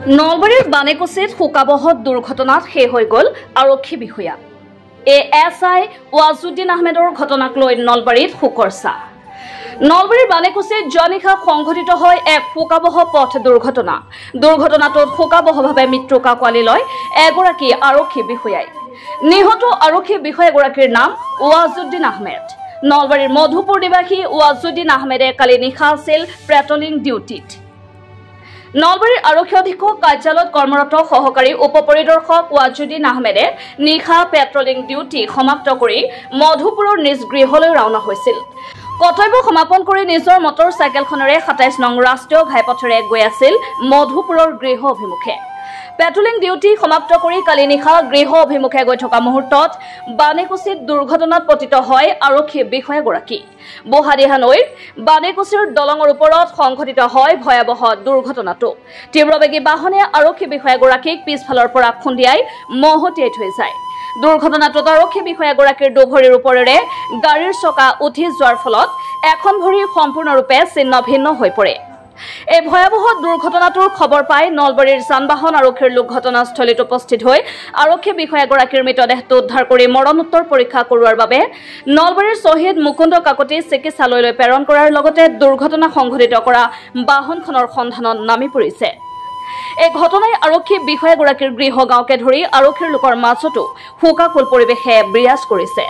নলবাৰীৰ বানেকুছিত শোকাবহত দুৰ্ঘটনাত শেষ হৈ গ'ল আৰক্ষী বিষয়া ASI ৱাজুদ্দিন আহমেদৰ ঘটনাক লৈ নলবাৰীত শোকৰ ছাঁ। নলবাৰীৰ বানেকুছিত যোৱা নিশা সংঘটিত হয় এক শোকাবহ পথ দুৰ্ঘটনা। দুৰ্ঘটনাটোত শোকাবহভাৱে মৃত্যু কাকোৱালি লয় এগৰাকী আৰক্ষী বিষয়াই। নিহত আৰক্ষী বিষয়াগৰাকীৰ নাম ৱাজুদ্দিন আহমেদ। নলবাৰীৰ মধুপুৰ নিবাসী ৱাজুদ্দিন আহমেদে কালি নিশা আছিল পেট্ৰলিং ডিউটিত। নলবাৰীৰ আৰক্ষী অধীক্ষক কাৰ্যালয়ত কৰ্মৰত সহকাৰী উপ পৰিদৰ্শক ৱাজুদ্দিন আহমেদে নিশা পেট্ৰলিং ডিউটি সমাপ্ত কৰি মধুপুৰৰ নিজ গৃহলৈ ৰাওনা হৈছিল। কৰ্তব্য সমাপন কৰি নিজৰ মটৰ চাইকেলখনেৰে ২৭ নং ৰাষ্ট্ৰীয় ঘাইপথেৰে গৈ আছিল মধুপুৰৰ গৃহ অভিমুখে। পেট্ৰলিং ডিউটি সমাপ্ত কৰি কালি নিশা গৃহ অভিমুখে গৈ থকা মুহূৰ্তত বানেকুছিত দুৰ্ঘটনাত পতিত হয় আৰক্ষী বিষয়াগৰাকী। বহাদিহা নৈৰ বানেকুছিৰ দলঙৰ ওপৰত সংঘটিত হয় ভয়াৱহ দুৰ্ঘটনাটো। তীব্ৰবেগী বাহনে আৰক্ষী বিষয়াগৰাকীক পিছফালৰ পৰা খুন্দিয়াই মহতিয়াই থৈ যায়। দুৰ্ঘটনাটোত আৰক্ষী বিষয়াগৰাকীৰ দুভৰিৰ ওপৰেৰে গাড়ীৰ চকা উঠি যোৱাৰ ফলত এখন ভৰি সম্পূৰ্ণৰূপে ছিন্ন ভিন্ন হৈ পৰে। এই ভয়াৱহ দুৰ্ঘটনাটোৰ খবৰ পাই নলবাৰীৰ যান-বাহন আৰক্ষীৰ লোক ঘটনাস্থলীত উপস্থিত হৈ আৰক্ষী বিষয়াগৰাকীৰ মৃতদেহটো উদ্ধাৰ কৰি মৰণোত্তৰ পৰীক্ষা কৰোৱাৰ বাবে নলবাৰীৰ শ্বহীদ মুকুন্দ কাকতি চিকিৎসালয়লৈ প্ৰেৰণ কৰাৰ লগতে দুৰ্ঘটনা সংঘটিত কৰা বাহনখনৰ সন্ধানত নামি পৰিছে। এই ঘটনাই আৰক্ষী বিষয়াগৰাকীৰ গৃহ গাঁৱকে ধৰি আৰক্ষীৰ লোকৰ মাজতো শোকাকুল পৰিৱেশে বিৰাজ কৰিছে।